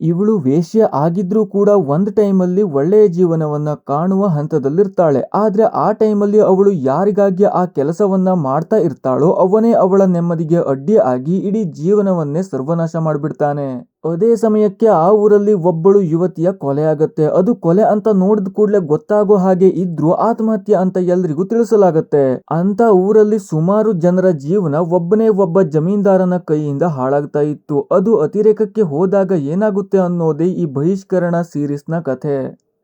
ಇವಳು ವೇಶ್ಯೆ ಆಗಿದ್ರೂ ಕೂಡ ಒಂದ್ ಟೈಮಲ್ಲಿ ಒಳ್ಳೆಯ ಜೀವನವನ್ನ ಕಾಣುವ ಹಂತದಲ್ಲಿರ್ತಾಳೆ. ಆದ್ರೆ ಆ ಟೈಮಲ್ಲಿ ಅವಳು ಯಾರಿಗಾಗಿ ಆ ಕೆಲಸವನ್ನ ಮಾಡ್ತಾ ಇರ್ತಾಳೋ ಅವನೇ ಅವಳ ನೆಮ್ಮದಿಗೆ ಅಡ್ಡಿ ಆಗಿ ಇಡೀ ಜೀವನವನ್ನೇ ಸರ್ವನಾಶ ಮಾಡ್ಬಿಡ್ತಾನೆ. ಅದೇ ಸಮಯಕ್ಕೆ ಆ ಊರಲ್ಲಿ ಒಬ್ಬಳು ಯುವತಿಯ ಕೊಲೆ ಆಗತ್ತೆ. ಅದು ಕೊಲೆ ಅಂತ ನೋಡಿದ ಕೂಡಲೇ ಗೊತ್ತಾಗೋ ಹಾಗೆ ಇದ್ರೂ ಆತ್ಮಹತ್ಯೆ ಅಂತ ಎಲ್ರಿಗೂ ತಿಳಿಸಲಾಗತ್ತೆ. ಅಂತ ಊರಲ್ಲಿ ಸುಮಾರು ಜನರ ಜೀವನ ಒಬ್ಬನೇ ಒಬ್ಬ ಜಮೀನ್ದಾರನ ಕೈಯಿಂದ ಹಾಳಾಗ್ತಾ ಇತ್ತು. ಅದು ಅತಿರೇಕಕ್ಕೆ ಹೋದಾಗ ಏನಾಗುತ್ತೆ ಅನ್ನೋದೇ ಈ ಬಹಿಷ್ಕರಣ ಸೀರೀಸ್ನ ಕಥೆ.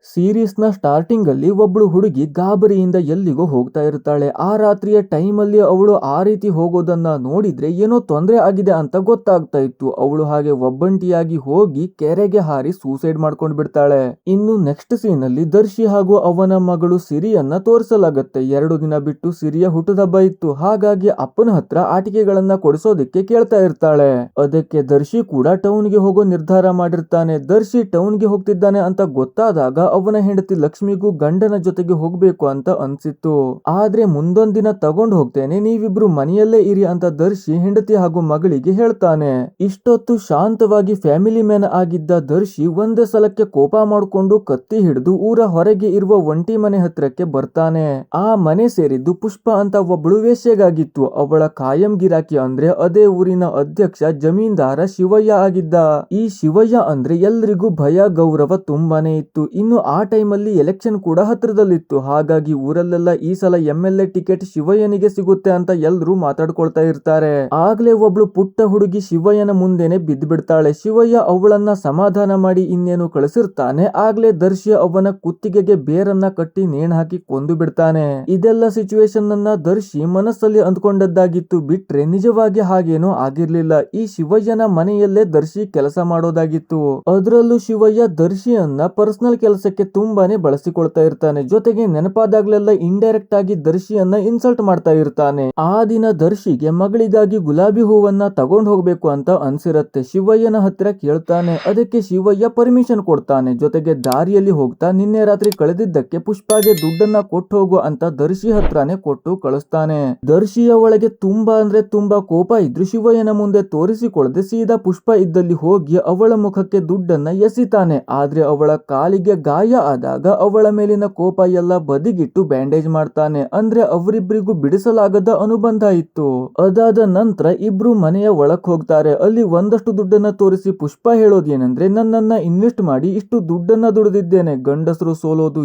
ಸೀರೀಸ್ನ ಸ್ಟಾರ್ಟಿಂಗ್ ಅಲ್ಲಿ ಒಬ್ಳು ಹುಡುಗಿ ಗಾಬರಿಯಿಂದ ಎಲ್ಲಿಗೋ ಹೋಗ್ತಾ ಇರ್ತಾಳೆ. ಆ ರಾತ್ರಿಯ ಟೈಮಲ್ಲಿ ಅವಳು ಆ ರೀತಿ ಹೋಗೋದನ್ನ ನೋಡಿದ್ರೆ ಏನೋ ತೊಂದರೆ ಆಗಿದೆ ಅಂತ ಗೊತ್ತಾಗ್ತಾ ಇತ್ತು. ಅವಳು ಹಾಗೆ ಒಬ್ಬಂಟಿಯಾಗಿ ಹೋಗಿ ಕೆರೆಗೆ ಹಾರಿ ಸೂಸೈಡ್ ಮಾಡ್ಕೊಂಡ್ ಬಿಡ್ತಾಳೆ. ಇನ್ನು ನೆಕ್ಸ್ಟ್ ಸೀನ್ ಅಲ್ಲಿ ದರ್ಶಿ ಹಾಗೂ ಅವನ ಮಗಳು ಸಿರಿಯನ್ನ ತೋರಿಸಲಾಗತ್ತೆ. 2 ದಿನ ಬಿಟ್ಟು ಸಿರಿಯ ಹುಟ್ಟುಹಬ್ಬ ಇತ್ತು. ಹಾಗಾಗಿ ಅಪ್ಪನ ಹತ್ರ ಆಟಿಕೆಗಳನ್ನ ಕೊಡಿಸೋದಕ್ಕೆ ಕೇಳ್ತಾ ಇರ್ತಾಳೆ. ಅದಕ್ಕೆ ದರ್ಶಿ ಕೂಡ ಟೌನ್ಗೆ ಹೋಗೋ ನಿರ್ಧಾರ ಮಾಡಿರ್ತಾನೆ. ದರ್ಶಿ ಟೌನ್ಗೆ ಹೋಗ್ತಿದ್ದಾನೆ ಅಂತ ಗೊತ್ತಾದಾಗ ಅವನ ಹೆಂಡತಿ ಲಕ್ಷ್ಮಿಗೂ ಗಂಡನ ಜೊತೆಗೆ ಹೋಗ್ಬೇಕು ಅಂತ ಅನ್ಸಿತ್ತು. ಆದ್ರೆ ಮುಂದೊಂದ್ ದಿನ ತಗೊಂಡ್ ಹೋಗ್ತೇನೆ, ನೀವಿಬ್ರು ಮನೆಯಲ್ಲೇ ಇರಿ ಅಂತ ದರ್ಶಿ ಹೆಂಡತಿ ಹಾಗೂ ಮಗಳಿಗೆ ಹೇಳ್ತಾನೆ. ಇಷ್ಟೊತ್ತು ಶಾಂತವಾಗಿ ಫ್ಯಾಮಿಲಿ ಮ್ಯಾನ್ ಆಗಿದ್ದ ದರ್ಶಿ ಒಂದೇ ಸಲಕ್ಕೆ ಕೋಪ ಮಾಡ್ಕೊಂಡು ಕತ್ತಿ ಹಿಡಿದು ಊರ ಹೊರಗೆ ಇರುವ ಒಂಟಿ ಮನೆ ಹತ್ರಕ್ಕೆ ಬರ್ತಾನೆ. ಆ ಮನೆ ಸೇರಿದ್ದು ಪುಷ್ಪ ಅಂತ ಒಬ್ಬಳು ವೇಶ್ಯೆಗಾಗಿತ್ತು. ಅವಳ ಕಾಯಂ ಗಿರಾಕಿ ಅಂದ್ರೆ ಅದೇ ಊರಿನ ಅಧ್ಯಕ್ಷ ಜಮೀನ್ದಾರ ಶಿವಯ್ಯ ಆಗಿದ್ದ. ಈ ಶಿವಯ್ಯ ಅಂದ್ರೆ ಎಲ್ರಿಗೂ ಭಯ ಗೌರವ ತುಂಬಾನೇ ಇತ್ತು. ಇನ್ನು ಆ ಟೈಮಲ್ಲಿ ಎಲೆಕ್ಷನ್ ಕೂಡ ಹತ್ರದಲ್ಲಿತ್ತು. ಹಾಗಾಗಿ ಊರಲ್ಲೆಲ್ಲ ಈ ಸಲ MLA ಟಿಕೆಟ್ ಶಿವಯ್ಯನಿಗೆ ಸಿಗುತ್ತೆ ಅಂತ ಎಲ್ರು ಮಾತಾಡ್ಕೊಳ್ತಾ ಇರ್ತಾರೆ. ಆಗ್ಲೇ ಒಬ್ಳು ಪುಟ್ಟ ಹುಡುಗಿ ಶಿವಯ್ಯನ ಮುಂದೆನೆ ಬಿದ್ದು ಬಿಡ್ತಾಳೆ. ಶಿವಯ್ಯ ಅವಳನ್ನ ಸಮಾಧಾನ ಮಾಡಿ ಇನ್ನೇನು ಕಳಿಸಿರ್ತಾನೆ. ಆಗ್ಲೇ ದರ್ಶಿ ಅವನ ಕುತ್ತಿಗೆಗೆ ಬೇರನ್ನ ಕಟ್ಟಿ ನೇಣು ಹಾಕಿ ಕೊಂದು ಬಿಡ್ತಾನೆ. ಇದೆಲ್ಲ ಸಿಚುವೇಶನ್ ಅನ್ನ ದರ್ಶಿ ಮನಸ್ಸಲ್ಲಿ ಅಂದ್ಕೊಂಡದ್ದಾಗಿತ್ತು ಬಿಟ್ರೆ ನಿಜವಾಗಿ ಹಾಗೇನೂ ಆಗಿರ್ಲಿಲ್ಲ. ಈ ಶಿವಯ್ಯನ ಮನೆಯಲ್ಲೇ ದರ್ಶಿ ಕೆಲಸ ಮಾಡೋದಾಗಿತ್ತು. ಅದರಲ್ಲೂ ಶಿವಯ್ಯ ದರ್ಶಿಯನ್ನ ಪರ್ಸನಲ್ ಕೆಲಸಕ್ಕೆ ತುಂಬಾನೇ ಬಳಸಿಕೊಳ್ತಾ ಇರ್ತಾನೆ. ಜೊತೆಗೆ ನೆನಪಾದಾಗ್ಲೆಲ್ಲ ಇಂಡೈರೆಕ್ಟ್ ಆಗಿ ದರ್ಶಿಯನ್ನ ಇನ್ಸಲ್ಟ್ ಮಾಡ್ತಾ ಇರ್ತಾನೆ. ಆ ದಿನ ದರ್ಶಿಗೆ ಮಗಳಿಗಾಗಿ ಗುಲಾಬಿ ಹೂವನ್ನ ತಗೊಂಡ್ ಹೋಗ್ಬೇಕು ಅಂತ ಅನ್ಸಿರತ್ತೆ. ಶಿವಯ್ಯನ ಹತ್ರ ಕೇಳ್ತಾನೆ. ಅದಕ್ಕೆ ಶಿವಯ್ಯ ಪರ್ಮಿಷನ್ ಕೊಡ್ತಾನೆ. ಜೊತೆಗೆ ದಾರಿಯಲ್ಲಿ ಹೋಗ್ತಾ ನಿನ್ನೆ ರಾತ್ರಿ ಕಳೆದಿದ್ದಕ್ಕೆ ಪುಷ್ಪಾಗೆ ದುಡ್ಡನ್ನ ಕೊಟ್ಟು ಹೋಗು ಅಂತ ದರ್ಶಿ ಹತ್ರನೇ ಕೊಟ್ಟು ಕಳಿಸ್ತಾನೆ. ದರ್ಶಿಯ ಒಳಗೆ ತುಂಬಾ ಅಂದ್ರೆ ತುಂಬಾ ಕೋಪ ಇದ್ರು ಶಿವಯ್ಯನ ಮುಂದೆ ತೋರಿಸಿಕೊಳ್ಳದೆ ಸೀದಾ ಪುಷ್ಪ ಇದ್ದಲ್ಲಿ ಹೋಗಿ ಅವಳ ಮುಖಕ್ಕೆ ದುಡ್ಡನ್ನ ಎಸಿತಾನೆ. ಆದ್ರೆ ಅವಳ ಕಾಲಿಗೆ ಗಾಯ ಆದಾಗ ಅವಳ ಮೇಲಿನ ಕೋಪ ಎಲ್ಲ ಬದಿಗಿಟ್ಟು ಬ್ಯಾಂಡೇಜ್ ಮಾಡ್ತಾನೆ. ಅಂದ್ರೆ ಅವರಿಬ್ಬರಿಗೂ ಬಿಡಿಸಲಾಗದ ಅನುಬಂಧ ಇತ್ತು. ಅದಾದ ನಂತರ ಇಬ್ರು ಮನೆಯ ಒಳಕ್ ಹೋಗ್ತಾರೆ. ಅಲ್ಲಿ ಒಂದಷ್ಟು ದುಡ್ಡನ್ನ ತೋರಿಸಿ ಪುಷ್ಪ ಹೇಳೋದೇನೆಂದ್ರೆ, ನನ್ನನ್ನ ಇನ್ವೆಸ್ಟ್ ಮಾಡಿ ಇಷ್ಟು ದುಡ್ಡನ್ನ ದುಡಿದಿದ್ದೇನೆ. ಗಂಡಸರು ಸೋಲೋದು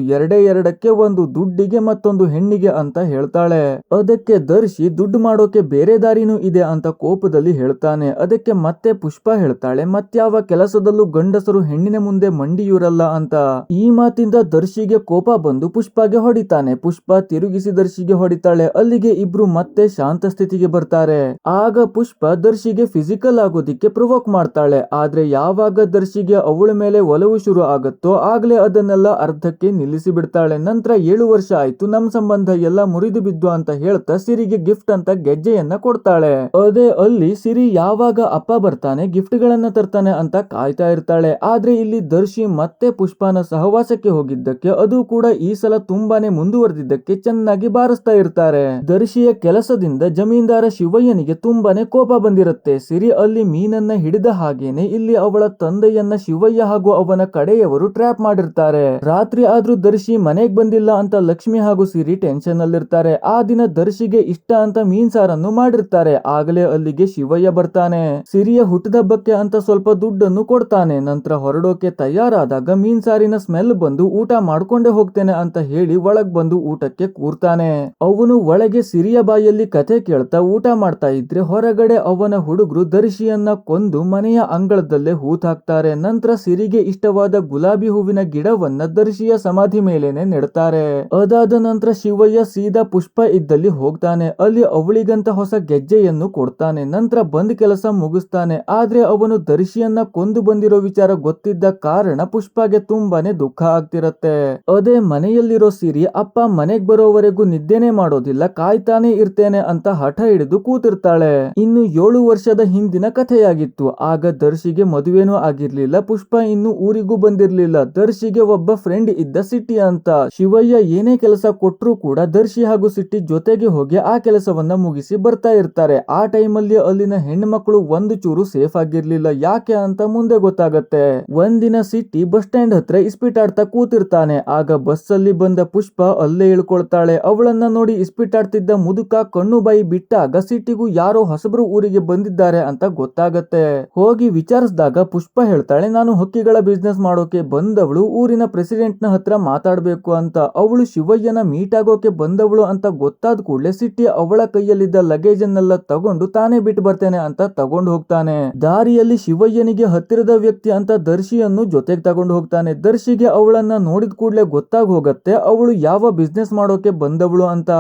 ಎರಡಕ್ಕೆ, ಒಂದು ದುಡ್ಡಿಗೆ ಮತ್ತೊಂದು ಹೆಣ್ಣಿಗೆ ಅಂತ ಹೇಳ್ತಾಳೆ. ಅದಕ್ಕೆ ದರ್ಶಿ ದುಡ್ಡು ಮಾಡೋಕೆ ಬೇರೆ ದಾರಿನೂ ಇದೆ ಅಂತ ಕೋಪದಲ್ಲಿ ಹೇಳ್ತಾನೆ. ಅದಕ್ಕೆ ಮತ್ತೆ ಪುಷ್ಪ ಹೇಳ್ತಾಳೆ, ಮತ್ಯಾವ ಕೆಲಸದಲ್ಲೂ ಗಂಡಸರು ಹೆಣ್ಣಿನ ಮುಂದೆ ಮಂಡಿಯೂರಲ್ಲ ಅಂತ. ಈ ಮಾತಿಂದ ದರ್ಶಿಗೆ ಕೋಪ ಬಂದು ಪುಷ್ಪಗೆ ಹೊಡಿತಾನೆ. ಪುಷ್ಪ ತಿರುಗಿಸಿ ದರ್ಶಿಗೆ ಹೊಡಿತಾಳೆ. ಅಲ್ಲಿಗೆ ಇಬ್ರು ಮತ್ತೆ ಶಾಂತ ಸ್ಥಿತಿಗೆ ಬರ್ತಾರೆ. ಆಗ ಪುಷ್ಪ ದರ್ಶಿಗೆ ಫಿಸಿಕಲ್ ಆಗೋದಿಕ್ಕೆ ಪ್ರೊವೋಕ್ ಮಾಡ್ತಾಳೆ. ಆದ್ರೆ ಯಾವಾಗ ದರ್ಶಿಗೆ ಅವಳ ಮೇಲೆ ಒಲವು ಶುರು ಆಗುತ್ತೋ ಆಗ್ಲೇ ಅದನ್ನೆಲ್ಲ ಅರ್ಧಕ್ಕೆ ನಿಲ್ಲಿಸಿ ಬಿಡ್ತಾಳೆ. ನಂತರ 7 ವರ್ಷ ಆಯ್ತು, ನಮ್ ಸಂಬಂಧ ಎಲ್ಲ ಮುರಿದು ಬಿದ್ದು ಅಂತ ಹೇಳ್ತಾ ಸಿರಿಗೆ ಗಿಫ್ಟ್ ಅಂತ ಗೆಜ್ಜೆಯನ್ನ ಕೊಡ್ತಾಳೆ. ಅದೇ ಅಲ್ಲಿ ಸಿರಿ ಯಾವಾಗ ಅಪ್ಪ ಬರ್ತಾನೆ ಗಿಫ್ಟ್ ಗಳನ್ನ ತರ್ತಾನೆ ಅಂತ ಕಾಯ್ತಾ ಇರ್ತಾಳೆ. ಆದ್ರೆ ಇಲ್ಲಿ ದರ್ಶಿ ಮತ್ತೆ ಪುಷ್ಪನ ಸಹವಾಸಕ್ಕೆ ಹೋಗಿದ್ದಕ್ಕೆ, ಅದು ಕೂಡ ಈ ಸಲ ತುಂಬಾನೇ ಮುಂದುವರೆದಿದ್ದಕ್ಕೆ ಚೆನ್ನಾಗಿ ಬಾರಿಸ್ತಾ ಇರ್ತಾರೆ. ದರ್ಶಿಯ ಕೆಲಸದಿಂದ ಜಮೀನ್ದಾರ ಶಿವಯ್ಯನಿಗೆ ತುಂಬಾನೇ ಕೋಪ ಬಂದಿರುತ್ತೆ. ಸಿರಿ ಅಲ್ಲಿ ಮೀನನ್ನ ಹಿಡಿದ ಹಾಗೇನೆ ಇಲ್ಲಿ ಅವಳ ತಂದೆಯನ್ನ ಶಿವಯ್ಯ ಹಾಗೂ ಅವನ ಕಡೆಯವರು ಟ್ರ್ಯಾಪ್ ಮಾಡಿರ್ತಾರೆ. ರಾತ್ರಿ ಆದ್ರೂ ದರ್ಶಿ ಮನೆಗ್ ಬಂದಿಲ್ಲ ಅಂತ ಲಕ್ಷ್ಮಿ ಹಾಗೂ ಸಿರಿ ಟೆನ್ಷನ್ ಅಲ್ಲಿರ್ತಾರೆ. ಆ ದಿನ ದರ್ಶಿಗೆ ಇಷ್ಟ ಅಂತ ಮೀನ್ ಸಾರನ್ನು ಮಾಡಿರ್ತಾರೆ. ಆಗಲೇ ಅಲ್ಲಿಗೆ ಶಿವಯ್ಯ ಬರ್ತಾನೆ. ಸಿರಿಯ ಹುಟ್ಟುಹಬ್ಬಕ್ಕೆ ಅಂತ ಸ್ವಲ್ಪ ದುಡ್ಡನ್ನು ಕೊಡ್ತಾನೆ. ನಂತರ ಹೊರಡೋಕೆ ತಯಾರಾದಾಗ ಮೀನ್ ಸಾರಿನ ಸ್ಮೆಲ್ ಬಂದು ಊಟ ಮಾಡ್ಕೊಂಡೇ ಹೋಗ್ತೇನೆ ಅಂತ ಹೇಳಿ ಒಳಗ್ ಬಂದು ಊಟಕ್ಕೆ ಕೂರ್ತಾನೆ. ಅವನು ಒಳಗೆ ಸಿರಿಯ ಬಾಯಲ್ಲಿ ಕಥೆ ಕೇಳ್ತಾ ಊಟ ಮಾಡ್ತಾ ಇದ್ರೆ ಹೊರಗಡೆ ಅವನ ಹುಡುಗರು ದರ್ಶಿಯನ್ನ ಕೊಂದು ಮನೆಯ ಅಂಗಳದಲ್ಲೇ ಹೂತ್ ಹಾಕ್ತಾರೆ. ನಂತರ ಸಿರಿಗೆ ಇಷ್ಟವಾದ ಗುಲಾಬಿ ಹೂವಿನ ಗಿಡವನ್ನ ದರ್ಶಿಯ ಸಮಾಧಿ ಮೇಲೇನೆ ನೆಡ್ತಾರೆ. ಅದಾದ ನಂತರ ಶಿವಯ್ಯ ಸೀದಾ ಪುಷ್ಪ ಇದ್ದಲ್ಲಿ ಹೋಗ್ತಾನೆ. ಅಲ್ಲಿ ಅವಳಿಗಂತ ಹೊಸ ಗೆಜ್ಜೆಯನ್ನು ಕೊಡ್ತಾನೆ. ನಂತರ ಬಂದ್ ಕೆಲಸ ಮುಗಿಸ್ತಾನೆ. ಆದ್ರೆ ಅವನು ದರ್ಶಿಯನ್ನ ಕೊಂದು ಬಂದಿರೋ ವಿಚಾರ ಗೊತ್ತಿದ್ದ ಕಾರಣ ಪುಷ್ಪಗೆ ತುಂಬಾನೇ ದುಃಖ ದುಃಖ ಆಗ್ತಿರತ್ತೆ. ಅದೇ ಮನೆಯಲ್ಲಿರೋ ಸಿರಿ ಅಪ್ಪ ಮನೆಗ್ ಬರೋವರೆಗೂ ನಿದ್ದೆನೆ ಮಾಡೋದಿಲ್ಲ, ಕಾಯ್ತಾನೆ ಇರ್ತೇನೆ ಅಂತ ಹಠ ಹಿಡಿದು ಕೂತಿರ್ತಾಳೆ. ಇನ್ನು 7 ವರ್ಷದ ಹಿಂದಿನ ಕಥೆಯಾಗಿತ್ತು. ಆಗ ದರ್ಶಿಗೆ ಮದುವೆನೂ ಆಗಿರ್ಲಿಲ್ಲ, ಪುಷ್ಪ ಇನ್ನು ಊರಿಗೂ ಬಂದಿರ್ಲಿಲ್ಲ. ದರ್ಶಿಗೆ ಒಬ್ಬ ಫ್ರೆಂಡ್ ಇದ್ದ, ಸಿಟ್ಟಿ ಅಂತ. ಶಿವಯ್ಯ ಏನೇ ಕೆಲಸ ಕೊಟ್ರು ಕೂಡ ದರ್ಶಿ ಹಾಗೂ ಸಿಟ್ಟಿ ಜೊತೆಗೆ ಹೋಗಿ ಆ ಕೆಲಸವನ್ನ ಮುಗಿಸಿ ಬರ್ತಾ ಇರ್ತಾರೆ. ಆ ಟೈಮಲ್ಲಿ ಅಲ್ಲಿನ ಹೆಣ್ಮಕ್ಳು ಒಂದು ಚೂರು ಸೇಫ್ ಆಗಿರ್ಲಿಲ್ಲ. ಯಾಕೆ ಅಂತ ಮುಂದೆ ಗೊತ್ತಾಗತ್ತೆ. ಒಂದಿನ ಸಿಟ್ಟಿ ಬಸ್ ಸ್ಟ್ಯಾಂಡ್ ಹತ್ರ ಇಸ್ಪಿಟಾಡ್ತಾ ಕೂತಿರ್ತಾನೆ. ಆಗ ಬಸ್ಸಲ್ಲಿ ಬಂದ ಪುಷ್ಪ ಅಲ್ಲೇ ಇಳ್ಕೊಳ್ತಾಳೆ. ಅವಳನ್ನ ನೋಡಿ ಇಸ್ಪಿಟಾಡ್ತಿದ್ದ ಮುದುಕ ಕಣ್ಣು ಬಾಯಿ ಬಿಟ್ಟಾಗ ಸಿಟ್ಟಿಗೂ ಯಾರೋ ಹೊಸಬ್ರು ಊರಿಗೆ ಬಂದಿದ್ದಾರೆ ಅಂತ ಗೊತ್ತಾಗತ್ತೆ. ಹೋಗಿ ವಿಚಾರಿಸಿದಾಗ ಪುಷ್ಪ ಹೇಳ್ತಾಳೆ, ನಾನು ಹಕ್ಕಿಗಳ ಬಿಸ್ನೆಸ್ ಮಾಡೋಕೆ ಬಂದವಳು, ಊರಿನ ಪ್ರೆಸಿಡೆಂಟ್ ನ ಹತ್ರ ಮಾತಾಡ್ಬೇಕು ಅಂತ. ಅವಳು ಶಿವಯ್ಯನ ಮೀಟ್ ಆಗೋಕೆ ಬಂದವಳು ಅಂತ ಗೊತ್ತಾದ ಕೂಡಲೇ ಸಿಟ್ಟಿ ಅವಳ ಕೈಯಲ್ಲಿದ್ದ ಲಗೇಜ್ ಅನ್ನೆಲ್ಲ ತಗೊಂಡು ತಾನೇ ಬಿಟ್ಟು ಬರ್ತೇನೆ ಅಂತ ತಗೊಂಡು ಹೋಗ್ತಾನೆ. ದಾರಿಯಲ್ಲಿ ಶಿವಯ್ಯನಿಗೆ ಹತ್ತಿರದ ವ್ಯಕ್ತಿ ಅಂತ ದರ್ಶಿಯನ್ನು ಜೊತೆಗೆ ತಗೊಂಡು ಹೋಗ್ತಾನೆ. ದರ್ಶಿಗೆ ಅವಳನ್ನ ನೋಡಿದ ಕೂಡಲೇ ಗೊತ್ತಾಗ ಹೋಗತ್ತೆ ಅವಳು ಯಾವ ಬಿಸ್ನೆಸ್ ಮಾಡೋಕೆ ಬಂದವಳು ಅಂತ.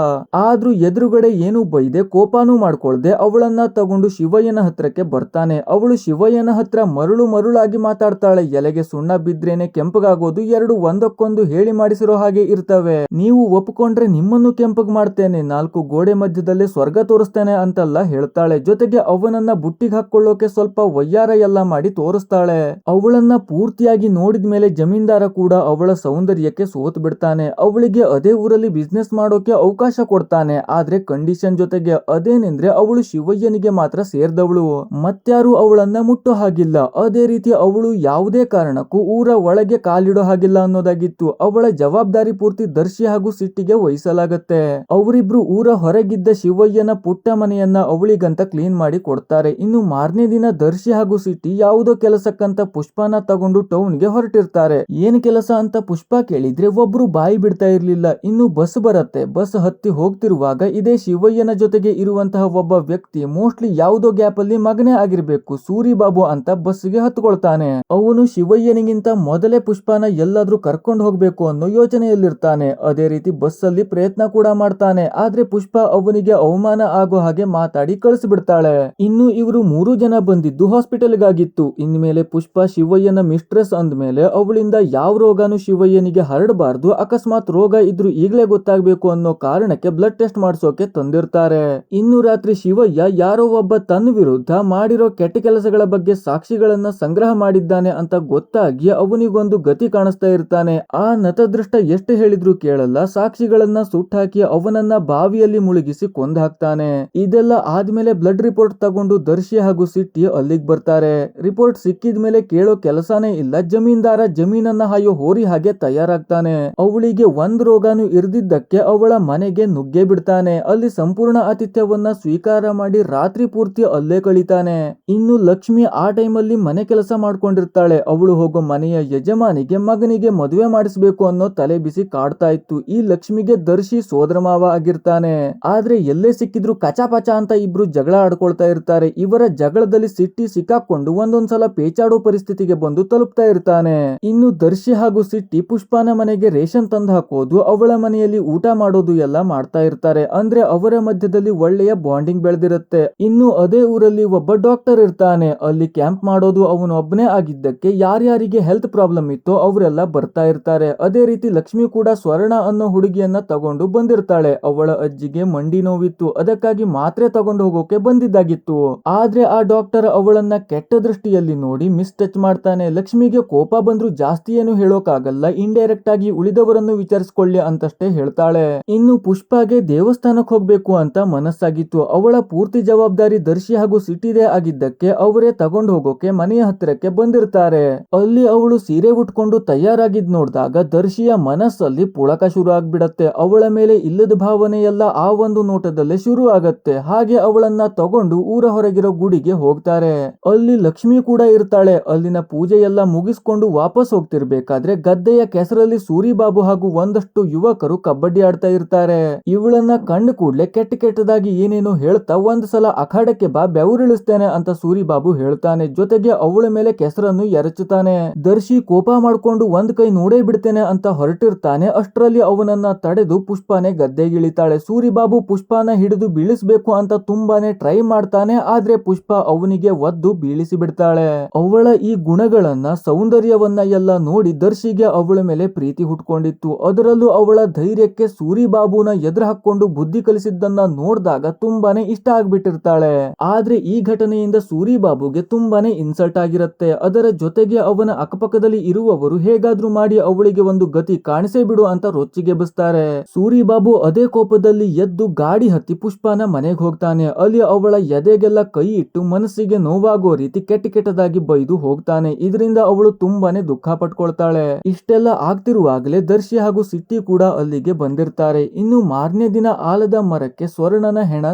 ಆದ್ರೂ ಎದುರುಗಡೆ ಏನು ಬೈದೆ ಕೋಪಾನು ಮಾಡ್ಕೊಳ್ದೆ ಅವಳನ್ನ ತಗೊಂಡು ಶಿವಯ್ಯನ ಹತ್ರಕ್ಕೆ ಬರ್ತಾನೆ. ಅವಳು ಶಿವಯ್ಯನ ಹತ್ರ ಮರುಳಾಗಿ ಮಾತಾಡ್ತಾಳೆ. ಎಲೆಗೆ ಸುಣ್ಣ ಬಿದ್ರೇನೆ ಕೆಂಪಗಾಗೋದು, ಎರಡು ಒಂದಕ್ಕೊಂದು ಹೇಳಿ ಮಾಡಿಸಿರೋ ಹಾಗೆ ಇರ್ತವೆ. ನೀವು ಒಪ್ಕೊಂಡ್ರೆ ನಿಮ್ಮನ್ನು ಕೆಂಪಗ್ ಮಾಡ್ತೇನೆ, 4 ಗೋಡೆ ಮಧ್ಯದಲ್ಲೇ ಸ್ವರ್ಗ ತೋರಿಸ್ತೇನೆ ಅಂತೆಲ್ಲ ಹೇಳ್ತಾಳೆ. ಜೊತೆಗೆ ಅವನನ್ನ ಬುಟ್ಟಿಗೆ ಹಾಕೊಳ್ಳೋಕೆ ಸ್ವಲ್ಪ ವಯ್ಯಾರ ಎಲ್ಲ ಮಾಡಿ ತೋರಿಸ್ತಾಳೆ. ಅವಳನ್ನ ಪೂರ್ತಿಯಾಗಿ ನೋಡಿದ ಮೇಲೆ ಜಮೀನ್ದಾರ ಕೂಡ ಅವಳ ಸೌಂದರ್ಯಕ್ಕೆ ಸೋತ್ ಬಿಡ್ತಾನೆ. ಅವಳಿಗೆ ಅದೇ ಊರಲ್ಲಿ ಬಿಸ್ನೆಸ್ ಮಾಡೋಕೆ ಅವಕಾಶ ಕೊಡ್ತಾನೆ. ಆದ್ರೆ ಕಂಡೀಷನ್ ಜೊತೆಗೆ, ಅದೇನೆಂದ್ರೆ ಅವಳು ಶಿವಯ್ಯನಿಗೆ ಮಾತ್ರ ಸೇರ್ದವಳು, ಮತ್ಯಾರು ಅವಳನ್ನ ಮುಟ್ಟೋ ಹಾಗಿಲ್ಲ. ಅದೇ ರೀತಿ ಅವಳು ಯಾವುದೇ ಕಾರಣಕ್ಕೂ ಊರ ಒಳಗೆ ಕಾಲಿಡೋ ಹಾಗಿಲ್ಲ ಅನ್ನೋದಾಗಿತ್ತು. ಅವಳ ಜವಾಬ್ದಾರಿ ಪೂರ್ತಿ ದರ್ಶಿ ಹಾಗೂ ಸಿಟ್ಟಿಗೆ ವಹಿಸಲಾಗತ್ತೆ. ಅವರಿಬ್ರು ಊರ ಹೊರಗಿದ್ದ ಶಿವಯ್ಯನ ಪುಟ್ಟ ಮನೆಯನ್ನ ಅವಳಿಗಂತ ಕ್ಲೀನ್ ಮಾಡಿ ಕೊಡ್ತಾರೆ. ಇನ್ನು ಮಾರನೇ ದಿನ ದರ್ಶಿ ಹಾಗೂ ಸಿಟ್ಟಿ ಯಾವುದೋ ಕೆಲಸಕ್ಕಂತ ಪುಷ್ಪನ ತಗೊಂಡು ಟೌನ್ಗೆ ಹೊರಟಿರ್ತಾರೆ. ಏನ್ ಕೆಲಸ ಅಂತ ಪುಷ್ಪ ಕೇಳಿದ್ರೆ ಒಬ್ರು ಬಾಯಿ ಬಿಡ್ತಾ ಇರ್ಲಿಲ್ಲ. ಇನ್ನು ಬಸ್ ಬರತ್ತೆ. ಬಸ್ ಹತ್ತಿ ಹೋಗ್ತಿರುವಾಗ ಇದೇ ಶಿವಯ್ಯನ ಜೊತೆಗೆ ಇರುವಂತಹ ಒಬ್ಬ ವ್ಯಕ್ತಿ, ಮೋಸ್ಟ್ಲಿ ಯಾವುದೋ ಗ್ಯಾಪ್ ಅಲ್ಲಿ ಮಗನೇ ಆಗಿರ್ಬೇಕು, ಸೂರಿ ಬಾಬು ಅಂತ ಬಸ್ಗೆ ಹತ್ಕೊಳ್ತಾನೆ. ಅವನು ಶಿವಯ್ಯನಿಗಿಂತ ಮೊದಲೇ ಪುಷ್ಪನ ಎಲ್ಲಾದ್ರೂ ಕರ್ಕೊಂಡು ಹೋಗ್ಬೇಕು ಅನ್ನೋ ಯೋಚನೆಯಲ್ಲಿರ್ತಾನೆ. ಅದೇ ರೀತಿ ಬಸ್ ಅಲ್ಲಿ ಪ್ರಯತ್ನ ಕೂಡ ಮಾಡ್ತಾನೆ. ಆದ್ರೆ ಪುಷ್ಪ ಅವನಿಗೆ ಅವಮಾನ ಆಗೋ ಹಾಗೆ ಮಾತಾಡಿ ಕಳಿಸ್ಬಿಡ್ತಾಳೆ. ಇನ್ನು ಇವರು 3 ಜನ ಬಂದಿದ್ದು ಹಾಸ್ಪಿಟಲ್ಗಾಗಿತ್ತು. ಇನ್ಮೇಲೆ ಪುಷ್ಪ ಶಿವಯ್ಯನ ಮಿಸ್ಟ್ರೆಸ್ ಅಂದ್ಮೇಲೆ ಅವಳಿಂದ ಯಾವ ರೋಗನು ಶಿವಯ್ಯನಿಗೆ ಹರಡಬಾರ್ದು, ಅಕಸ್ಮಾತ್ ರೋಗ ಇದ್ರು ಈಗಲೇ ಗೊತ್ತಾಗ್ಬೇಕು ಅನ್ನೋ ಕಾರಣಕ್ಕೆ ಬ್ಲಡ್ ಟೆಸ್ಟ್ ಮಾಡಿಸೋಕೆ ತಂದಿರ್ತಾರೆ. ಇನ್ನು ರಾತ್ರಿ ಶಿವಯ್ಯ ಯಾರೋ ಒಬ್ಬ ತನ್ನ ವಿರುದ್ಧ ಮಾಡಿರೋ ಕೆಟ್ಟ ಕೆಲಸಗಳ ಬಗ್ಗೆ ಸಾಕ್ಷಿಗಳನ್ನ ಸಂಗ್ರಹ ಮಾಡಿದ್ದಾನೆ ಅಂತ ಗೊತ್ತಾಗಿ ಅವನಿಗೊಂದು ಗತಿ ಕಾಣಿಸ್ತಾ ಇರ್ತಾನೆ. ಆ ನತದೃಷ್ಟ ಎಷ್ಟು ಹೇಳಿದ್ರು ಕೇಳಲ್ಲ. ಸಾಕ್ಷಿಗಳನ್ನ ಸುಟ್ಟಾಕಿ ಅವನನ್ನ ಬಾವಿಯಲ್ಲಿ ಮುಳುಗಿಸಿ ಕೊಂದು ಹಾಕ್ತಾನೆ. ಇದೆಲ್ಲ ಆದ್ಮೇಲೆ ಬ್ಲಡ್ ರಿಪೋರ್ಟ್ ತಗೊಂಡು ದರ್ಶಿ ಹಾಗೂ ಸಿಟ್ಟಿ ಅಲ್ಲಿಗೆ ಬರ್ತಾರೆ. ರಿಪೋರ್ಟ್ ಸಿಕ್ಕಿದ ಮೇಲೆ ಕೇಳೋ ಕೆಲಸನೇ ಇಲ್ಲ. ಜಮೀನ್ದಾರ ಜಮೀನನ್ನ ಹಾಯೋ ಹೋರಿ ಹಾಗೆ ತಯಾರಾಗ್ತಾನೆ. ಅವಳಿಗೆ ಒಂದ್ ರೋಗಾನು ಇರ್ದಿದ್ದಕ್ಕೆ ಅವಳ ಮನೆಗೆ ನುಗ್ಗೆ ಬಿಡ್ತಾನೆ. ಅಲ್ಲಿ ಸಂಪೂರ್ಣ ಆತಿಥ್ಯವನ್ನ ಸ್ವೀಕಾರ ಮಾಡಿ ರಾತ್ರಿ ಪೂರ್ತಿ ಅಲ್ಲೇ ಕಳೀತಾನೆ. ಇನ್ನು ಲಕ್ಷ್ಮಿ ಆ ಟೈಮಲ್ಲಿ ಮನೆ ಕೆಲಸ ಮಾಡ್ಕೊಂಡಿರ್ತಾಳೆ. ಅವಳು ಹೋಗೋ ಮನೆಯ ಯಜಮಾನಿಗೆ ಮಗನಿಗೆ ಮದುವೆ ಮಾಡಿಸ್ಬೇಕು ಅನ್ನೋ ತಲೆ ಬಿಸಿ ಕಾಡ್ತಾ ಇತ್ತು. ಈ ಲಕ್ಷ್ಮಿಗೆ ದರ್ಶಿ ಸೋದರ ಮಾವ ಆಗಿರ್ತಾನೆ. ಆದ್ರೆ ಎಲ್ಲೇ ಸಿಕ್ಕಿದ್ರು ಕಚಾಪಚ ಅಂತ ಇಬ್ರು ಜಗಳ ಆಡ್ಕೊಳ್ತಾ ಇರ್ತಾರೆ. ಇವರ ಜಗಳದಲ್ಲಿ ಸಿಟ್ಟಿ ಸಿಕ್ಕಾಕೊಂಡು ಒಂದೊಂದ್ಸಲ ಪೇಚಾಡೋ ಪರಿಸ್ಥಿತಿಗೆ ಬಂದು ತಲುಪ್ತಾ ಇರ್ತಾನೆ. ಇನ್ನು ದರ್ಶಿ ಹಾಗೂ ಸಿಟ್ಟಿ ಪುಷ್ಪನ ಮನೆಗೆ ರೇಷನ್ ತಂದು ಹಾಕೋದು, ಅವಳ ಮನೆಯಲ್ಲಿ ಊಟ ಮಾಡೋದು ಎಲ್ಲ ಮಾಡ್ತಾ ಇರ್ತಾರೆ. ಅಂದ್ರೆ ಅವರ ಮಧ್ಯದಲ್ಲಿ ಒಳ್ಳೆಯ ಬಾಂಡಿಂಗ್ ಬೆಳೆದಿರುತ್ತೆ. ಇನ್ನು ಅದೇ ಊರಲ್ಲಿ ಒಬ್ಬ ಡಾಕ್ಟರ್ ಇರ್ತಾನೆ. ಅಲ್ಲಿ ಕ್ಯಾಂಪ್ ಮಾಡೋದು ಅವನೊಬ್ಬನೇ ಆಗಿದ್ದಕ್ಕೆ ಯಾರ್ಯಾರಿಗೆ ಹೆಲ್ತ್ ಪ್ರಾಬ್ಲಮ್ ಇತ್ತೋ ಅವರೆಲ್ಲ ಬರ್ತಾ ಇರ್ತಾರೆ. ಅದೇ ರೀತಿ ಲಕ್ಷ್ಮಿ ಕೂಡ ಸ್ವರ್ಣ ಅನ್ನೋ ಹುಡುಗಿಯನ್ನ ತಗೊಂಡು ಬಂದಿರ್ತಾಳೆ. ಅವಳ ಅಜ್ಜಿಗೆ ಮಂಡಿ ನೋವಿತ್ತು, ಅದಕ್ಕಾಗಿ ಮಾತ್ರೆ ತಗೊಂಡು ಹೋಗೋಕೆ ಬಂದಿದ್ದಾಗಿತ್ತು. ಆದ್ರೆ ಆ ಡಾಕ್ಟರ್ ಅವಳನ್ನ ಕೆಟ್ಟ ದೃಷ್ಟಿಯಲ್ಲಿ ನೋಡಿ ಮಿಸ್ ಟಚ್ ಮಾಡ್ತಾನೆ. ಲಕ್ಷ್ಮಿಗೆ ಕೋಪ ಬಂದ್ರು ಜಾಸ್ತಿ ಏನು ಹೇಳೋಕಾಗಲ್ಲ, ಇಂಡೈರೆಕ್ಟ್ ಆಗಿ ಉಳಿದವರನ್ನು ವಿಚಾರಿಸ್ಕೊಳ್ಳಿ ಅಂತಷ್ಟೇ ಹೇಳ್ತಾಳೆ. ಇನ್ನು ಪುಷ್ಪಗೆ ದೇವಸ್ಥಾನಕ್ಕೆ ಹೋಗ್ಬೇಕು ಅಂತ ಮನಸ್ಸಾಗಿತ್ತು. ಅವಳ ಪೂರ್ತಿ ಜವಾಬ್ದಾರಿ ದರ್ಶಿ ಹಾಗೂ ಸಿಟಿದೇ ಆಗಿದ್ದಕ್ಕೆ ಅವರೇ ತಗೊಂಡು ಹೋಗೋಕೆ ಮನೆಯ ಹತ್ತಿರಕ್ಕೆ ಬಂದಿರ್ತಾರೆ. ಅಲ್ಲಿ ಅವಳು ಸೀರೆ ಉಟ್ಕೊಂಡು ತಯಾರಾಗಿದ್ ನೋಡಿದಾಗ ದರ್ಶಿಯ ಮನಸ್ಸಲ್ಲಿ ಪುಳಕ ಶುರು ಆಗ್ಬಿಡತ್ತೆ. ಅವಳ ಮೇಲೆ ಇಲ್ಲದ ಭಾವನೆ ಎಲ್ಲ ಆ ಒಂದು ನೋಟದಲ್ಲೇ ಶುರು ಆಗತ್ತೆ. ಹಾಗೆ ಅವಳನ್ನ ತಗೊಂಡು ಊರ ಹೊರಗಿರೋ ಗುಡಿಗೆ ಹೋಗ್ತಾರೆ. ಅಲ್ಲಿ ಲಕ್ಷ್ಮಿ ಕೂಡ ಇರ್ತಾಳೆ. ಅಲ್ಲಿನ ಪೂಜೆ ಎಲ್ಲ ಮುಗಿಸ್ಕೊಂಡು ವಾಪಸ್ ಹೋಗ್ತಿರ್ಬೇಕಾದ್ರೆ ಗದ್ದೆಯ ಕೆಸರಲ್ಲಿ ಸೂರಿ ಬಾಬು ಹಾಗೂ ಒಂದಷ್ಟು ಯುವಕರು ಕಬಡ್ಡಿ ಆಡ್ತಾ ಇರ್ತಾರೆ. ಇವಳನ್ನ ಕಂಡು ಕೂಡ್ಲೆ ಕೆಟ್ಟದಾಗಿ ಏನೇನೋ ಹೇಳ್ತಾ ಒಂದ್ ಸಲ ಅಖಾಡಕ್ಕೆ ಬಾ ಬೆವರಿಳಿಸ್ತೇನೆ ಅಂತ ಸೂರಿ ಬಾಬು ಹೇಳ್ತಾನೆ. ಜೊತೆಗೆ ಅವಳ ಮೇಲೆ ಕೆಸರನ್ನು ಎರಚುತ್ತಾನೆ. ದರ್ಶಿ ಕೋಪ ಮಾಡ್ಕೊಂಡು ಒಂದ್ ಕೈ ನೋಡೇ ಬಿಡ್ತೇನೆ ಅಂತ ಹೊರಟಿರ್ತಾನೆ. ಅಷ್ಟರಲ್ಲಿ ಅವನನ್ನ ತಡೆದು ಪುಷ್ಪನೆ ಗದ್ದೆಗಿಳಿತಾಳೆ. ಸೂರಿ ಬಾಬು ಪುಷ್ಪನ ಹಿಡಿದು ಬೀಳಿಸ್ಬೇಕು ಅಂತ ತುಂಬಾನೇ ಟ್ರೈ ಮಾಡ್ತಾನೆ. ಆದ್ರೆ ಪುಷ್ಪ ಅವನಿಗೆ ಒದ್ದು ಬೀಳಿಸಿ ಬಿಡ್ತಾಳೆ. ಅವಳ ಈ ಗುಣಗಳನ್ನ, ಸೌಂದರ್ಯವನ್ನ ಎಲ್ಲ ನೋಡಿ ದರ್ಶಿಗೆ ಅವಳ ಮೇಲೆ ಪ್ರೀತಿ ಹುಟ್ಕೊಂಡಿತ್ತು. ಅದರಲ್ಲೂ ಅವಳ ಧೈರ್ಯಕ್ಕೆ ಸೂರಿ ಬಾಬುನ ಎದುರು ಹಾಕೊಂಡು ಬುದ್ಧಿ ಕಲಿಸಿದ್ದನ್ನ ನೋಡಿದಾಗ ತುಂಬಾನೇ ಇಷ್ಟ ಆಗ್ಬಿಟ್ಟಿರ್ತಾಳೆ. ಆದ್ರೆ ಈ ಘಟನೆಯಿಂದ ಸೂರಿ ಬಾಬುಗೆ ತುಂಬಾನೇ ಇನ್ಸಲ್ಟ್ ಆಗಿರುತ್ತೆ. ಅದರ ಜೊತೆಗೆ ಅವನ ಅಕ್ಕಪಕ್ಕದಲ್ಲಿ ಇರುವವರು ಹೇಗಾದ್ರೂ ಮಾಡಿ ಅವಳಿಗೆ ಒಂದು ಗತಿ ಕಾಣಿಸೇ ಬಿಡು ಅಂತ ರೊಚ್ಚಿಗೆಬ್ಬಿಸ್ತಾರೆ. ಸೂರಿ ಬಾಬು ಅದೇ ಕೋಪದಲ್ಲಿ ಎದ್ದು ಗಾಡಿ ಹತ್ತಿ ಪುಷ್ಪನ ಮನೆಗೆ ಹೋಗ್ತಾನೆ. ಅಲ್ಲಿ ಅವಳ ಎದೆಗೆಲ್ಲ ಕೈ ಇಟ್ಟು ಮನಸ್ಸಿಗೆ ನೋವಾಗೋ ರೀತಿ ಕೆಟ್ಟದಾಗಿ ಬೈದು ಹೋಗ್ತಾನೆ. ಇದರಿಂದ ಅವಳು ತುಂಬಾನೇ ದುಃಖ ಪಟ್ಕೊಳ್ತಾಳೆ. ಇಷ್ಟೆಲ್ಲ ಆಗ್ತಿರುವಾಗಲೇ ದರ್ಶಿ ಹಾಗೂ ಸಿಟ್ಟಿ ಕೂಡ ಅಲ್ಲಿಗೆ ಬಂದಿರ್ತಾರೆ. ಇನ್ನು ಮಾರನೇ ದಿನ ಆಲದ ಮರಕ್ಕೆ ಸ್ವರ್ಣನ ಹೆಣ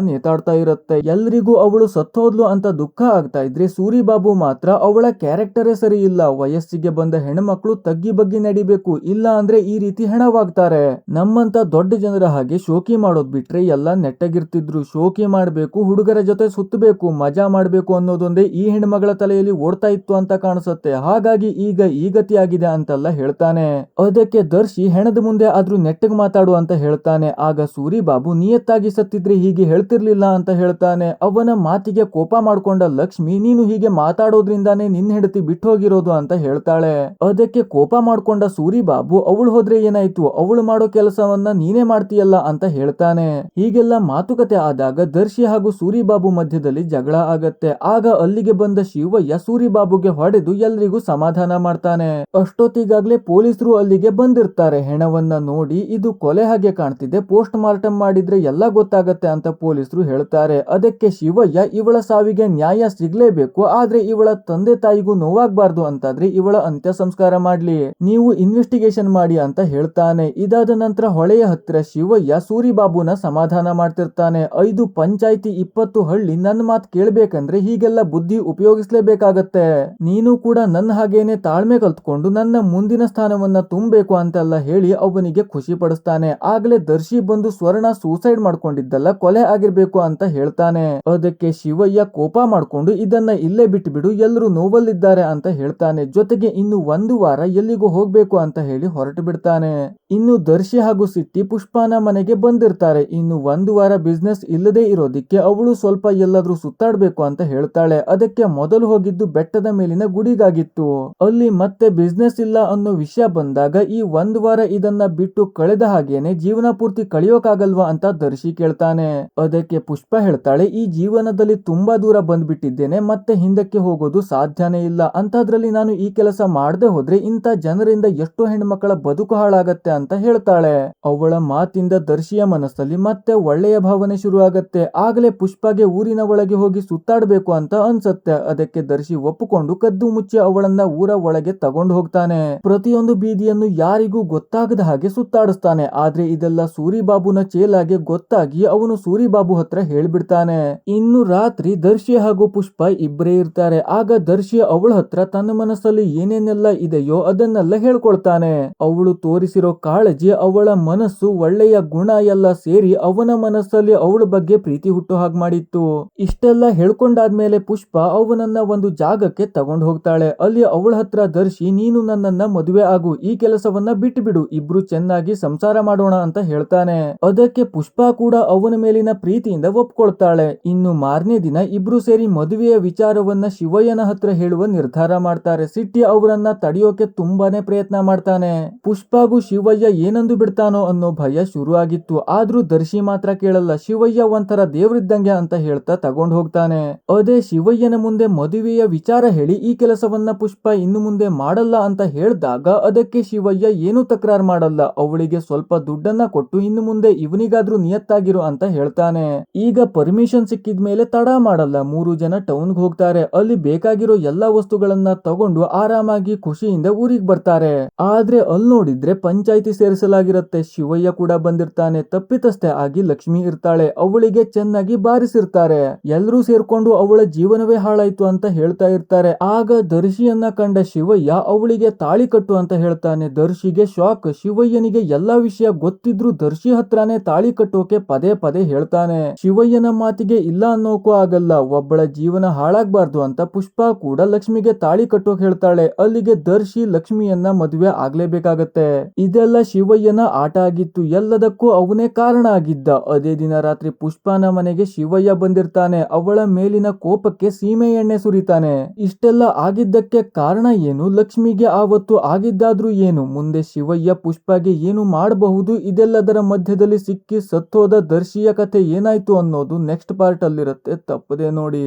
ನೇತಾಡ್ತಾ ಇರುತ್ತೆ. ಎಲ್ರಿಗೂ ಅವಳು ಸತ್ತೋದ್ಲು ಅಂತ ದುಃಖ ಆಗ್ತಾ ಇದ್ರೆ ಸೂರಿ ಬಾಬು ಮಾತ್ರ ಅವಳ ಕ್ಯಾರೆಕ್ಟರೇ ಸರಿ ಇಲ್ಲ, ವಯಸ್ಸಿಗೆ ಬಂದ ಹೆಣ್ಮಕ್ಳು ತಗ್ಗಿ ಬಗ್ಗಿ ನಡಿಬೇಕು, ಇಲ್ಲ ಅಂದ್ರೆ ಈ ರೀತಿ ಹೆಣವಾಗ್ತಾರೆ. ನಮ್ಮಂತ ದೊಡ್ಡ ಜನರ ಹಾಗೆ ಶೋಕಿ ಮಾಡೋದ್ ಬಿಟ್ರೆ ಎಲ್ಲ ನೆಟ್ಟಗಿರ್ತಿದ್ರು. ಶೋಕಿ ಮಾಡ್ಬೇಕು, ಹುಡುಗರ ಜೊತೆ ಸುತ್ತಬೇಕು, ಮಜಾ ಮಾಡ್ಬೇಕು ಅನ್ನೋದೊಂದೇ ಈ ಹೆಣ್ಮಗಳ ತಲೆಯಲ್ಲಿ ಓಡ್ತಾ ಇತ್ತು ಅಂತ ಕಾಣಿಸುತ್ತೆ. ಹಾಗಾಗಿ ಈಗ ಈ ಗತಿ ಆಗಿದೆ ಅಂತೆಲ್ಲ ಹೇಳ್ತಾನೆ. ಅದಕ್ಕೆ ದರ್ಶಿ ಹೆಣದ ಮುಂದೆ ಆದ್ರೂ ನೆಟ್ಟಗ್ ಮಾತಾಡು ಅಂತ ಹೇಳ್ತಾನೆ. ಆಗ ಸೂರಿ ಬಾಬು ನಿಯತ್ತಾಗಿ ಸತ್ತಿದ್ರೆ ಹೀಗೆ ಹೇಳ್ತಿರ್ಲಿಲ್ಲ ಅಂತ ಹೇಳ್ತಾನೆ. ಅವನ ಮಾತಿಗೆ ಕೋಪ ಮಾಡ್ಕೊಂಡ ಲಕ್ಷ್ಮಿ, ನೀನು ಹೀಗೆ ಮಾತಾಡೋದ್ರಿಂದಾನೇ ನಿನ್ನ ಹೆಂಡತಿ ಬಿಟ್ಟು ಹೋಗಿರೋದು ಅಂತ ಹೇಳ್ತಾಳೆ. ಅದಕ್ಕೆ ಕೋಪ ಮಾಡ್ಕೊಂಡ ಸೂರಿ ಬಾಬು, ಅವಳು ಹೋದ್ರೆ ಏನಾಯ್ತು, ಅವಳು ಮಾಡೋ ಕೆಲಸವನ್ನ ನೀನೇ ಮಾಡ್ತೀಯಲ್ಲ ಅಂತ ಹೇಳ್ತಾನೆ. ಹೀಗೆಲ್ಲ ಮಾತುಕತೆ ಆದಾಗ ದರ್ಶಿ ಹಾಗೂ ಸೂರಿ ಬಾಬು ಮಧ್ಯದಲ್ಲಿ ಜಗಳ ಆಗತ್ತೆ. ಆಗ ಅಲ್ಲಿಗೆ ಬಂದ ಶಿವಯ್ಯ ಸೂರಿ ಬಾಬುಗೆ ಹೊಡೆದು ಎಲ್ರಿಗೂ ಸಮಾಧಾನ ಮಾಡ್ತಾನೆ. ಅಷ್ಟೊತ್ತಿಗಾಗ್ಲೇ ಪೊಲೀಸರು ಅಲ್ಲಿಗೆ ಬಂದಿರ್ತಾರೆ. ಹೆಣವನ್ನ ನೋಡಿ ಇದು ಕೊಲೆ ಹಾಗೆ ಕಾಣ್ತಿದೆ, ಪೋಸ್ಟ್ ಮಾರ್ಟಮ್ ಮಾಡಿದ್ರೆ ಎಲ್ಲ ಗೊತ್ತಾಗತ್ತೆ ಅಂತ ಪೊಲೀಸರು ಹೇಳ್ತಾರೆ. ಅದಕ್ಕೆ ಶಿವಯ್ಯ, ಇವಳ ಸಾವಿಗೆ ನ್ಯಾಯ ಸಿಗ್ಲೇಬೇಕು, ಆದ್ರೆ ಇವಳ ತಂದೆ ತಾಯಿಗೂ ನೋವಾಗ್ಬಾರ್ದು ಅಂತಾದ್ರೆ ಇವಳ ಅಂತ್ಯ ಸಂಸ್ಕಾರ ಮಾಡ್ಲಿ, ನೀವು ಇನ್ವೆಸ್ಟಿಗೇಷನ್ ಮಾಡಿ ಅಂತ ಹೇಳ್ತಾನೆ. ಇದಾದ ನಂತರ ಹೊಳೆಯ ಹತ್ತಿರ ಶಿವಯ್ಯ ಸೂರಿ ಬಾಬುನ ಸಮಾಧಾನ ಮಾಡ್ತಿರ್ತಾನೆ. 5 ಪಂಚಾಯ್ತಿ 20 ಹಳ್ಳಿ ನನ್ನ ಮಾತು ಕೇಳ್ಬೇಕಂದ್ರೆ ಹೀಗೆಲ್ಲ ಬುದ್ಧಿ ಉಪಯೋಗಿಸ್ಲೇಬೇಕಾಗತ್ತೆ. ನೀನು ಕೂಡ ನನ್ನ ಹಾಗೇನೆ ತಾಳ್ಮೆ ಕಲ್ತ್ಕೊಂಡು ನನ್ನ ಮುಂದಿನ ಸ್ಥಾನವನ್ನ ತುಂಬಬೇಕು ಅಂತೆಲ್ಲ ಹೇಳಿ ಅವನಿಗೆ ಖುಷಿ ಪಡಿಸ್ತಾನೆ. ಆಗ್ಲೇ ದರ್ಶಿ ಬಂದು ಸ್ವರ್ಣ ಸೂಸೈಡ್ ಮಾಡ್ಕೊಂಡಿದ್ದಲ್ಲ ಕೊಲೆ ಆಗಿರ್ಬೇಕು ಅಂತ ಹೇಳ್ತಾನೆ. ಅದಕ್ಕೆ ಶಿವಯ್ಯ ಕೋಪ ಮಾಡ್ಕೊಂಡು ಇದನ್ನ ಇಲ್ಲೇ ಬಿಟ್ಟು ಬಿಡು, ಎಲ್ಲರೂ ನೋವಲ್ಲಿದ್ದಾರೆ ಅಂತ ಹೇಳ್ತಾನೆ. ಜೊತೆಗೆ ಇನ್ನು 1 ವಾರ ಎಲ್ಲಿಗೂ ಹೋಗ್ಬೇಕು ಅಂತ ಹೇಳಿ ಹೊರಟು ಬಿಡ್ತಾನೆ. ಇನ್ನು ದರ್ಶಿ ಹಾಗೂ ಸಿಟ್ಟಿ ಪುಷ್ಪನ ಮನೆಗೆ ಬಂದಿರ್ತಾರೆ. ಇನ್ನು 1 ವಾರ ಬಿಸ್ನೆಸ್ ಇಲ್ಲದೆ ಇರೋದಿಕ್ಕೆ ಅವಳು ಸ್ವಲ್ಪ ಎಲ್ಲಾದ್ರೂ ಸುತ್ತಾಡ್ಬೇಕು ಅಂತ ಹೇಳ್ತಾಳೆ. ಅದಕ್ಕೆ ಮೊದಲು ಹೋಗಿದ್ದು ಬೆಟ್ಟದ ಮೇಲಿನ ಗುಡಿಗಾಗಿತ್ತು. ಅಲ್ಲಿ ಮತ್ತೆ ಬಿಸ್ನೆಸ್ ಇಲ್ಲ ಅನ್ನೋ ವಿಷಯ ಬಂದಾಗ ಈ 1 ವಾರ ಇದನ್ನ ಬಿಟ್ಟು ಕಳೆದ ಹಾಗೇನೆ ಜೀವನ ಪೂರ್ತಿ ಕಳಿಯೋಕಾಗಲ್ವಾ ಅಂತ ದರ್ಶಿ ಕೇಳ್ತಾನೆ. ಅದಕ್ಕೆ ಪುಷ್ಪ ಹೇಳ್ತಾಳೆ, ಈ ಜೀವನದಲ್ಲಿ ತುಂಬಾ ದೂರ ಬಂದ್ಬಿಟ್ಟಿದ್ದೇನೆ, ಮತ್ತೆ ಹಿಂದಕ್ಕೆ ಹೋಗೋದು ಸಾಧ್ಯನೇ ಇಲ್ಲ. ಅಂತದ್ರಲ್ಲಿ ನಾನು ಈ ಕೆಲಸ ಮಾಡದೆ ಹೋದ್ರೆ ಇಂಥ ಜನರಿಂದ ಎಷ್ಟೋ ಹೆಣ್ಮಕ್ಕಳ ಬದುಕು ಹಾಳಾಗತ್ತೆ ಅಂತ ಹೇಳ್ತಾಳೆ. ಅವಳ ಮಾತಿಂದ ದರ್ಶಿಯ ಮನಸ್ಸಲ್ಲಿ ಮತ್ತೆ ಒಳ್ಳೆಯ ಭಾವನೆ ಶುರು ಆಗತ್ತೆ. ಆಗ್ಲೇ ಪುಷ್ಪಗೆ ಊರಿನ ಒಳಗೆ ಹೋಗಿ ಸುತ್ತಾಡ್ಬೇಕು ಅಂತ ಅನ್ಸತ್ತೆ. ಅದಕ್ಕೆ ದರ್ಶಿ ಒಪ್ಪಿಕೊಂಡು ಕದ್ದು ಮುಚ್ಚಿ ಅವಳನ್ನ ಊರ ಒಳಗೆ ತಗೊಂಡು ಹೋಗ್ತಾನೆ. ಪ್ರತಿಯೊಂದು ಬೀದಿಯನ್ನು ಯಾರಿಗೂ ಗೊತ್ತಾಗದ ಹಾಗೆ ಸುತ್ತಾಡಿಸ್ತಾನೆ. ಆದ್ರೆ ಇದೆಲ್ಲ ಸೂರಿ ಬಾಬುನ ಚೇಲಾಗೆ ಗೊತ್ತಾಗಿ ಅವನು ಸೂರಿ ಬಾಬು ಹತ್ರ ಹೇಳ್ಬಿಡ್ತಾನೆ. ಇನ್ನು ರಾತ್ರಿ ದರ್ಶಿ ಹಾಗೂ ಪುಷ್ಪ ಇಬ್ಬರೇ ಇರ್ತಾರೆ. ಆಗ ದರ್ಶಿ ಅವಳ ಹತ್ರ ತನ್ನ ಮನಸ್ಸಲ್ಲಿ ಏನೇನೆಲ್ಲ ಇದೆಯೋ ಅದನ್ನೆಲ್ಲ ಹೇಳ್ಕೊಳ್ತಾನೆ. ಅವಳು ತೋರಿಸಿರೋ ಕಾಳಜಿ, ಅವಳ ಮನಸ್ಸು, ಒಳ್ಳೆಯ ಗುಣ ಎಲ್ಲ ಸೇರಿ ಅವನ ಮನಸ್ಸಲ್ಲಿ ಅವಳ ಬಗ್ಗೆ ಪ್ರೀತಿ ಹುಟ್ಟು ಹಾಗೆ ಮಾಡಿತ್ತು. ಇಷ್ಟೆಲ್ಲ ಹೇಳ್ಕೊಂಡಾದ್ಮೇಲೆ ಪುಷ್ಪ ಅವನನ್ನ ಒಂದು ಜಾಗಕ್ಕೆ ತಗೊಂಡು ಹೋಗ್ತಾಳೆ. ಅಲ್ಲಿ ಅವಳ ಹತ್ರ ದರ್ಶಿ, ನೀನು ನನ್ನನ್ನ ಮದುವೆ ಆಗು, ಈ ಕೆಲಸವನ್ನ ಬಿಟ್ಟು ಬಿಡು, ಇಬ್ರು ಚೆನ್ನಾಗಿ ಸಂಸಾರ ಮಾಡೋಣ ಅಂತ ಹೇಳ್ತಾನೆ. ಅದಕ್ಕೆ ಪುಷ್ಪ ಕೂಡ ಅವನ ಮೇಲಿನ ಪ್ರೀತಿಯಿಂದ ಒಪ್ಕೊಳ್ತಾಳೆ. ಇನ್ನು ಮಾರನೇ ದಿನ ಇಬ್ರು ಸೇರಿ ಮದುವೆಯ ವಿಚಾರವನ್ನ ಶಿವಯ್ಯನ ಹತ್ರ ಹೇಳುವ ನಿರ್ಧಾರ ಮಾಡ್ತಾರೆ. ಸಿಟ್ಟಿ ಅವರನ್ನ ತಡೆಯೋಕೆ ತುಂಬಾನೇ ಪ್ರಯತ್ನ ಮಾಡ್ತಾನೆ. ಪುಷ್ಪಗೂ ಶಿವಯ್ಯ ಏನಂದು ಬಿಡ್ತಾನೋ ಅನ್ನೋ ಭಯ ಶುರು ಆಗಿತ್ತು. ಆದ್ರೂ ದರ್ಶಿ ಮಾತ್ರ ಕೇಳಲ್ಲ. ಶಿವಯ್ಯ ಒಂಥರ ದೇವ್ರಿದ್ದಂಗೆ ಅಂತ ಹೇಳ್ತಾ ತಗೊಂಡು ಹೋಗ್ತಾನೆ. ಅದೇ ಶಿವಯ್ಯನ ಮುಂದೆ ಮದುವೆಯ ವಿಚಾರ ಹೇಳಿ ಈ ಕೆಲಸವನ್ನ ಪುಷ್ಪ ಇನ್ನು ಮುಂದೆ ಮಾಡಲ್ಲ ಅಂತ ಹೇಳಿದಾಗ ಅದಕ್ಕೆ ಶಿವಯ್ಯ ಏನು ತಕರಾರು ಮಾಡಲ್ಲ. ಅವಳಿಗೆ ಸ್ವಲ್ಪ ದುಡ್ಡನ್ನ ಕೊಟ್ಟು ಇನ್ನು ಮುಂದೆ ಇವನಿಗಾದ್ರೂ ನಿಯತ್ತಾಗಿರು ಅಂತ ಹೇಳ್ತಾನೆ. ಈಗ ಪರ್ಮಿಷನ್ ಸಿಕ್ಕಿದ್ಮೇಲೆ ತಡ ಮಾಡಲ್ಲ. 3 ಜನ ಟೌನ್ಗೆ ಹೋಗ್ತಾರೆ. ಅಲ್ಲಿ ಬೇಕಾಗಿರೋ ಎಲ್ಲಾ ವಸ್ತುಗಳನ್ನ ತಗೊಂಡು ಆರಾಮಾಗಿ ಖುಷಿಯಿಂದ ಊರಿಗೆ ಬರ್ತಾರೆ. ಆದ್ರೆ ಅಲ್ಲಿ ನೋಡಿದ್ರೆ ಪಂಚಾಯಿತಿ ಸೇರಿಸಲಾಗಿರುತ್ತೆ. ಶಿವಯ್ಯ ಕೂಡ ಬಂದಿರ್ತಾನೆ. ತಪ್ಪಿತಸ್ಥೆ ಆಗಿ ಲಕ್ಷ್ಮಿ ಇರ್ತಾಳೆ. ಅವಳಿಗೆ ಚೆನ್ನಾಗಿ ಬಾರಿಸಿರ್ತಾರೆ. ಎಲ್ರೂ ಸೇರ್ಕೊಂಡು ಅವಳ ಜೀವನವೇ ಹಾಳಾಯ್ತು ಅಂತ ಹೇಳ್ತಾ ಇರ್ತಾರೆ. ಆಗ ದರ್ಶಿಯನ್ನ ಕಂಡ ಶಿವಯ್ಯ ಅವಳಿಗೆ ತಾಳಿ ಕಟ್ಟು ಅಂತ ಹೇಳ್ತಾನೆ. ದರ್ಶಿಗೆ ಶಾಕ್. ಶಿವಯ್ಯನಿಗೆ ಎಲ್ಲಾ ವಿಷಯ ಗೊತ್ತಿದ್ರು ದರ್ಶಿ ಹತ್ರನೇ ತಾಳಿ ಕಟ್ಟೋಕೆ ಪದೇ ಪದೇ ಹೇಳ್ತಾನೆ. ಶಿವಯ್ಯನ ಮಾತಿಗೆ ಇಲ್ಲ ಅನ್ನೋಕೂ ಆಗಲ್ಲ. ಒಬ್ಬಳ ಜೀವನ ಹಾಳಾಗ್ಬಾರ್ದು ಅಂತ ಪುಷ್ಪ ಕೂಡ ಲಕ್ಷ್ಮಿಗೆ ತಾಳಿ ಕಟ್ಟೋಕೆ ಹೇಳ್ತಾಳೆ. ಅಲ್ಲಿಗೆ ದರ್ಶಿ ಲಕ್ಷ್ಮಿಯನ್ನ ಮದುವೆ ಆಗ್ಲೇಬೇಕಾಗತ್ತೆ. ಇದೆಲ್ಲ ಶಿವಯ್ಯನ ಆಟ ಆಗಿತ್ತು. ಎಲ್ಲದಕ್ಕೂ ಅವನೇ ಕಾರಣ ಆಗಿದ್ದ. ಅದೇ ದಿನ ರಾತ್ರಿ ಪುಷ್ಪನ ಮನೆಗೆ ಶಿವಯ್ಯ ಬಂದಿರ್ತಾನೆ. ಅವಳ ಮೇಲಿನ ಕೋಪಕ್ಕೆ ಸೀಮೆ ಎಣ್ಣೆ ಸುರಿತಾನೆ. ಇಷ್ಟೆಲ್ಲ ಆಗಿದ್ದಕ್ಕೆ ಕಾರಣ ಏನು? ಲಕ್ಷ್ಮಿಗೆ ಆ ಅವತ್ತು ಆಗಿದ್ದಾದ್ರೂ ಏನು, ಮುಂದೆ ಶಿವಯ್ಯ ಪುಷ್ಪಗೆ ಏನು ಮಾಡಬಹುದು, ಇದೆಲ್ಲದರ ಮಧ್ಯದಲ್ಲಿ ಸಿಕ್ಕಿ ಸತ್ತೋದ ದರ್ಶಿಯ ಕಥೆ ಏನಾಯ್ತು ಅನ್ನೋದು ನೆಕ್ಸ್ಟ್ ಪಾರ್ಟ್ ಅಲ್ಲಿರುತ್ತೆ, ತಪ್ಪದೆ ನೋಡಿ.